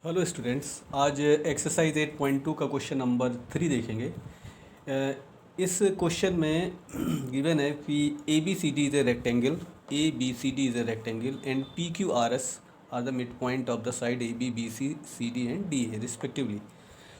Hello students, आज exercise 8.2 का question number 3 देखेंगे। इस क्वेश्चन में गिवन है कि A B C D is a rectangle, A B C D is a rectangle and P Q R S are the mid point of the side A B C D and D A respectively.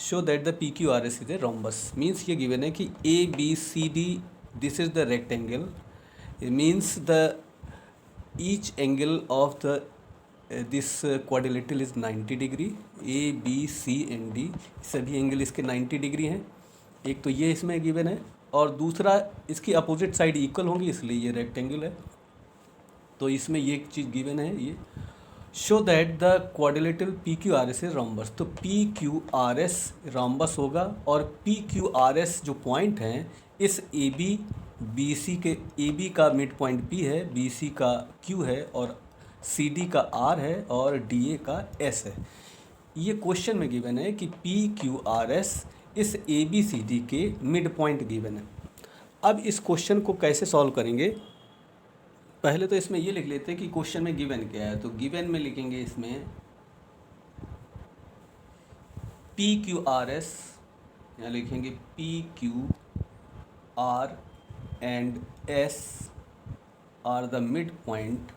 Show that the P Q R S is a rhombus. Means ये given है कि A B C D this is the rectangle, means the each angle of the this quadrilateral is 90 degree. A B C and D सभी angle इसके 90 degree हैं। एक तो ये इसमें गिवन है और दूसरा इसकी अपोजिट साइड इक्वल होंगी, इसलिए ये रेक्टेंगल है। तो इसमें ये एक चीज़ गिवन है, ये show that the quadrilateral P Q R S है रोम्बस। तो P Q R S rhombus होगा और पी क्यू आर एस जो पॉइंट हैं इस ए बी बी सी के, ए बी का मिड पॉइंट पी है, बी सी का क्यू है और सी डी का आर है और डी ए का एस है। ये क्वेश्चन में गिवन है कि पी क्यू आर एस इस ए बी सी डी के मिड पॉइंट गिवन है। अब इस क्वेश्चन को कैसे सॉल्व करेंगे, पहले तो इसमें ये लिख लेते हैं कि क्वेश्चन में गिवन क्या है। तो गिवन में लिखेंगे इसमें पी क्यू आर एस, यहाँ लिखेंगे P Q R and S are the mid point,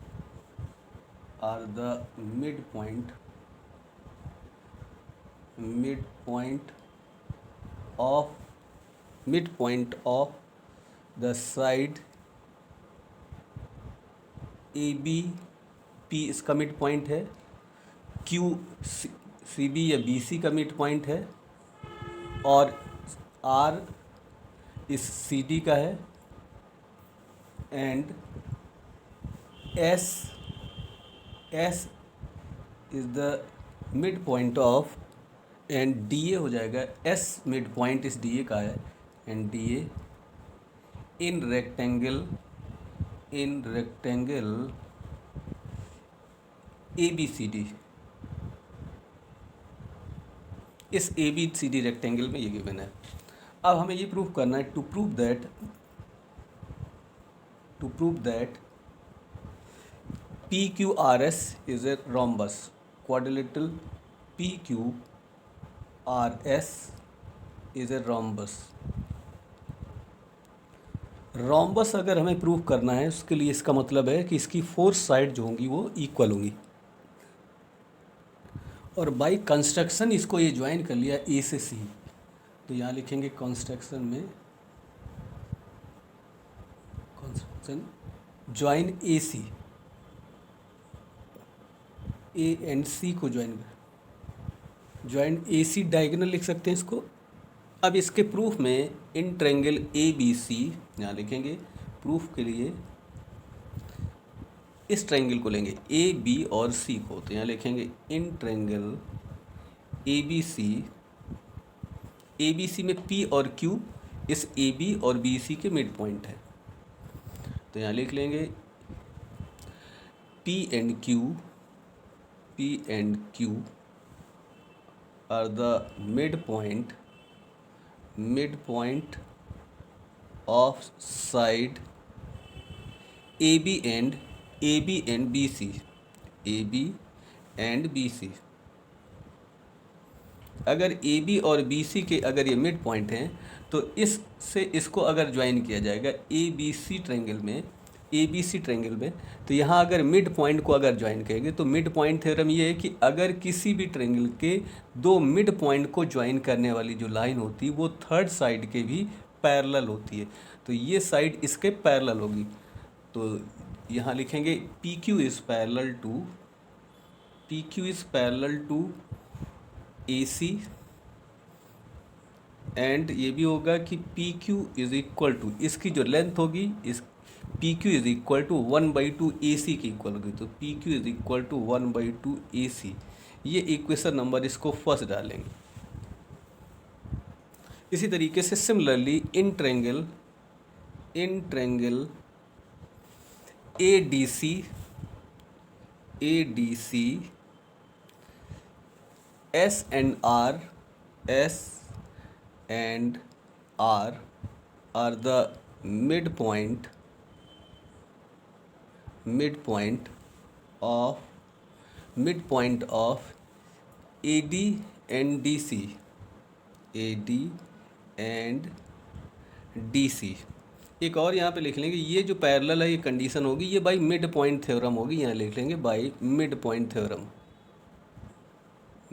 are the mid point of the side A B, P इसका मिड पॉइंट है, क्यू सी बी या बी सी का mid point है और are इस सी D का है and S is the mid point of, and D A हो जाएगा, S mid point is D A का है and D A in rectangle A B C D, इस A B C D rectangle में ये given है। अब हमें ये प्रूव करना है, to prove that P Q R S is a rhombus, quadrilateral P Q R S is a rhombus. Rhombus अगर हमें प्रूव करना है उसके लिए इसका मतलब है कि इसकी फोर साइड जो होंगी वो इक्वल होंगी और बाई कंस्ट्रक्शन इसको ये ज्वाइन कर लिया ए से सी। तो यहाँ लिखेंगे construction join A C, A and C को ज्वाइन ए सी डायगोनल लिख सकते हैं इसको। अब इसके प्रूफ में इन ट्रायंगल ए बी सी, यहाँ लिखेंगे प्रूफ के लिए इस ट्रायंगल को लेंगे ए बी और सी को, तो यहाँ लिखेंगे इन ट्रायंगल ए बी सी में पी और क्यू इस ए बी और बी सी के मिड पॉइंट है। तो यहाँ लिख लेंगे P and Q are the mid point of side A B and B C. अगर ए बी और बी सी के अगर ये मिड पॉइंट हैं तो इससे इसको अगर ज्वाइन किया जाएगा ए बी सी ट्रायंगल में, तो यहाँ अगर मिड पॉइंट को अगर ज्वाइन करेंगे तो मिड पॉइंट थ्योरम ये है कि अगर किसी भी ट्रायंगल के दो मिड पॉइंट को ज्वाइन करने वाली जो लाइन होती है वो थर्ड साइड के भी पैरेलल होती है, तो ये साइड इसके पैरेलल होगी। तो यहाँ लिखेंगे P Q is parallel to A C and ये भी होगा कि P Q is equal to, इसकी जो लेंथ होगी इस P Q is equal to 1/2 A C की इक्वल होगी। तो P Q is equal to 1/2 A C, ये इक्वेशन नंबर इसको फर्स्ट डालेंगे। इसी तरीके से similarly in triangle A D C S and R are the mid point of A D and D C, A D and D C. एक और यहाँ पे लिख लेंगे, ये जो पैरेलल है ये कंडीशन होगी, ये बाई मिड पॉइंट थ्योरम होगी। यहाँ लिख लेंगे by mid point theorem,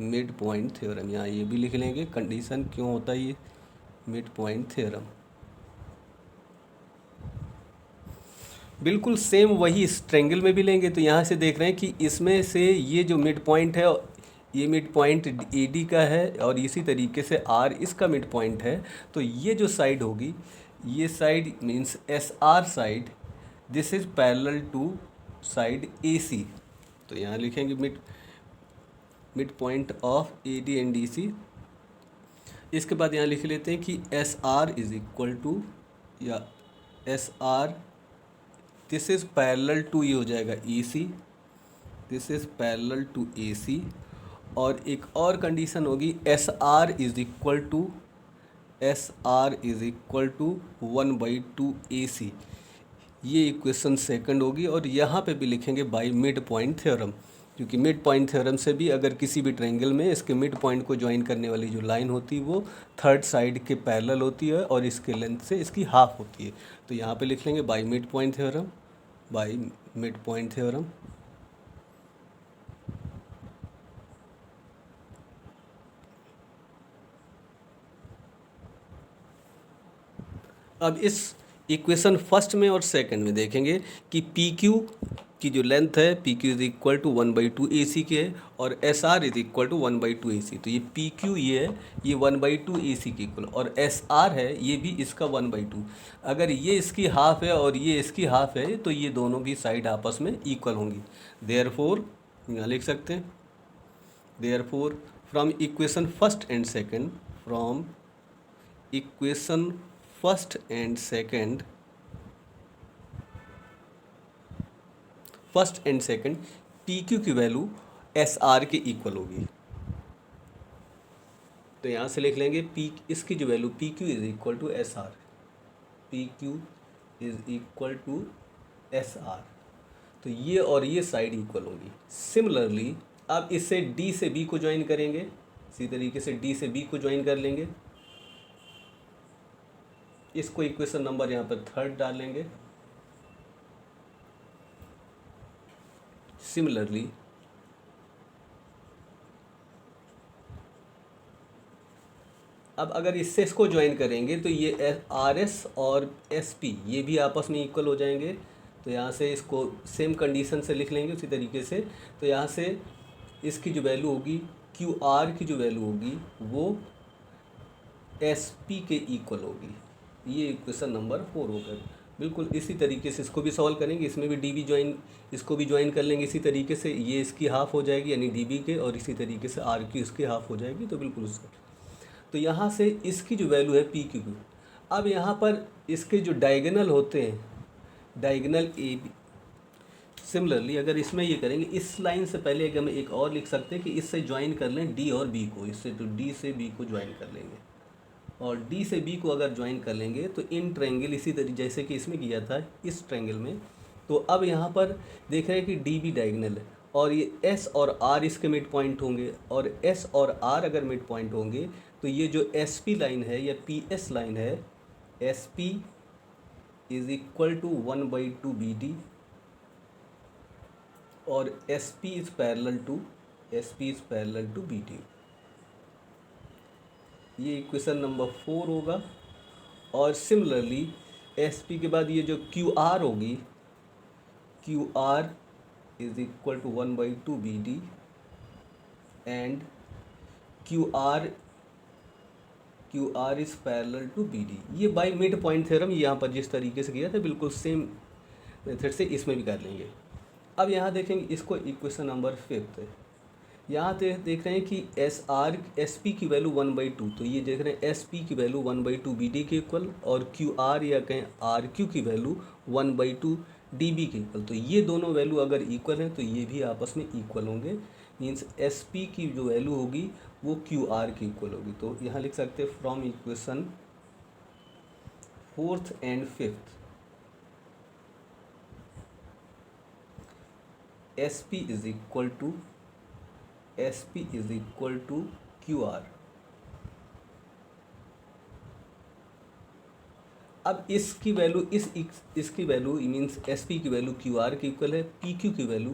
mid point theorem. यहाँ ये भी लिख लेंगे कंडीशन क्यों होता है ये मिड पॉइंट थ्योरम। बिल्कुल सेम वही इस ट्रायंगल में भी लेंगे। तो यहाँ से देख रहे हैं कि इसमें से ये जो मिड पॉइंट है, ये मिड पॉइंट ए डी का है और इसी तरीके से आर इसका मिड पॉइंट है। तो ये जो साइड होगी, ये side means S R side, this is parallel to side A C. तो यहाँ लिखेंगे mid point of A D and D C. इसके बाद यहाँ लिख लेते हैं कि S R is equal to, या S R this is parallel to, ये हो जाएगा A C, this is parallel to A C. और एक और कंडीशन होगी S R is equal to, S R is equal to 1/2 A C. ये equation second होगी। और यहाँ पे भी लिखेंगे बाय मिड पॉइंट थ्योरम, क्योंकि मिड पॉइंट थ्योरम से भी अगर किसी भी ट्रायंगल में इसके मिड पॉइंट को ज्वाइन करने वाली जो लाइन होती है वो थर्ड साइड के पैरेलल होती है और इसके लेंथ से इसकी हाफ होती है। तो यहाँ पे लिख लेंगे bye mid point theorem, bye mid point theorem. अब इस इक्वेशन फर्स्ट में और सेकंड में देखेंगे कि पी क्यू की जो लेंथ है, P Q is equal to 1/2 A C के है और S R is equal to 1/2 A C. तो ये पी क्यू ये है, ये 1/2 ए सी के इक्वल, और एस आर है ये भी इसका 1/2। अगर ये इसकी हाफ है और ये इसकी हाफ है तो ये दोनों की साइड आपस में इक्वल होंगी। देयरफॉर यहाँ लिख सकते हैं, therefore from equation first and second, from equation first and second, first and second P Q की वैल्यू एस आर के इक्वल होगी। तो यहाँ से लिख लेंगे पी, इसकी जो value P Q is equal to S R, P Q is equal to S R. तो ये और ये साइड इक्वल होगी। सिमिलरली अब इससे डी से बी को ज्वाइन करेंगे, इसी तरीके से डी से बी को ज्वाइन कर लेंगे। इसको इक्वेशन नंबर यहाँ पर थर्ड डालेंगे। सिमिलरली अब अगर इससे इसको ज्वाइन करेंगे तो ये आर एस और एस पी ये भी आपस में इक्वल हो जाएंगे। तो यहाँ से इसको सेम कंडीशन से लिख लेंगे उसी तरीके से। तो यहाँ से इसकी जो वैल्यू होगी, क्यू आर की जो वैल्यू होगी वो एस पी के इक्वल होगी। ये इक्वेशन नंबर 4 होगा। बिल्कुल इसी तरीके से इसको भी सॉल्व करेंगे, इसमें भी डी बी ज्वाइन, इसको भी ज्वाइन कर लेंगे इसी तरीके से। ये इसकी हाफ हो जाएगी यानी डी बी के, और इसी तरीके से आर की इसकी हाफ हो जाएगी। तो बिल्कुल उसका, तो यहाँ से इसकी जो वैल्यू है पी क्यू, अब यहाँ पर इसके जो डायगोनल होते हैं, डायगोनल ए बी, सिमिलरली अगर इसमें ये करेंगे, इस लाइन से पहले एक हम एक और लिख सकते हैं कि इससे ज्वाइन कर लें डी और बी को, इससे तो डी से बी को ज्वाइन कर लेंगे। और डी से बी को अगर ज्वाइन कर लेंगे तो इन ट्रायंगल इसी तरीके जैसे कि इसमें किया था इस ट्रायंगल में। तो अब यहाँ पर देख रहे हैं कि डी बी डायगोनल है और ये एस और आर इसके मिड पॉइंट होंगे, और एस और आर अगर मिड पॉइंट होंगे तो ये जो एस पी लाइन है या पी एस लाइन है, S P is equal to 1/2 B D, और S P is parallel to, S P is parallel to B D. ये इक्वेशन नंबर 4 होगा। और सिमिलरली एस पी के बाद ये जो क्यू आर होगी, Q R is equal to 1/2 B D and Q R is parallel to B D. ये by mid point theorem यहाँ पर जिस तरीके से किया था बिल्कुल सेम मेथड से इसमें भी कर लेंगे। अब यहाँ देखेंगे इसको इक्वेशन नंबर 5 है। यहाँ देख रहे हैं कि एस पी की वैल्यू 1/2, तो ये देख रहे हैं एस पी की वैल्यू 1/2 बी डी के इक्वल, और क्यू आर या कहें आर क्यू की वैल्यू 1/2 डी बी के इक्वल। तो ये दोनों वैल्यू अगर इक्वल हैं तो ये भी आपस में इक्वल होंगे। मीन्स एस पी की जो वैल्यू होगी वो क्यू आर की इक्वल होगी। तो यहाँ लिख सकते हैं from equation 4th and 5th S P is equal to S P is equal to Q R. अब इसकी वैल्यू इसकी वैल्यू मीन्स एस पी की वैल्यू क्यू आर के इक्वल है, पी क्यू की वैल्यू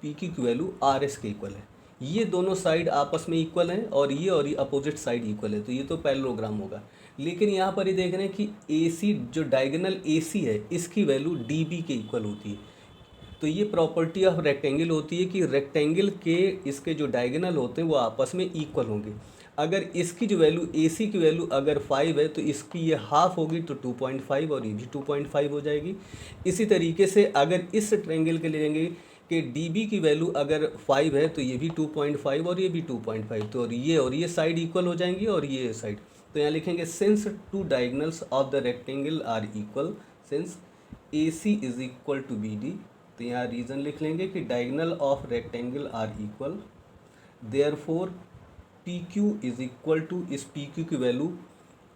पी क्यू की value R S के equal है। ये दोनों साइड आपस में इक्वल हैं और ये अपोजिट साइड इक्वल है, तो ये तो पैरेललोग्राम होगा। लेकिन यहाँ पर ये देख रहे हैं कि ए सी जो डायगोनल ए सी है इसकी वैल्यू डी बी के इक्वल होती है। तो ये प्रॉपर्टी ऑफ रेक्टेंगल होती है कि रेक्टेंगल के इसके जो डायगोनल होते हैं वो आपस में इक्वल होंगे। अगर इसकी जो वैल्यू ए सी की वैल्यू अगर 5 है तो इसकी ये हाफ होगी तो 2.5 और ये भी 2.5 हो जाएगी। इसी तरीके से अगर इस ट्रायंगल के लिए लेंगे कि डी बी की वैल्यू अगर 5 है तो ये भी 2.5 और ये भी 2.5, तो और ये साइड इक्वल हो जाएंगी और ये साइड। तो यहाँ लिखेंगे since two diagonals of the rectangle are equal, since A C is equal to B D, तो यहाँ रीज़न लिख लेंगे कि diagonal of rectangle are equal, therefore P Q is equal to, इस पी क्यू की value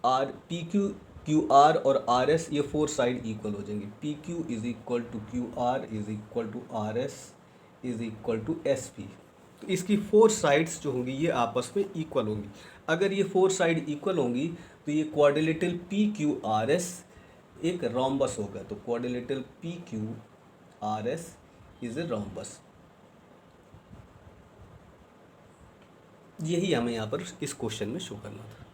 R P Q Q R और R S ये 4 side equal हो जाएंगे। P Q is equal to Q R is equal to R S is equal to S P. तो इसकी 4 sides जो होंगी ये आपस में इक्वल होंगी। अगर ये 4 साइड इक्वल होंगी तो ये quadrilateral P Q R S एक रोम्बस होगा। तो quadrilateral P Q R S is a rhombus. यही हमें यहाँ पर इस क्वेश्चन में शो करना था।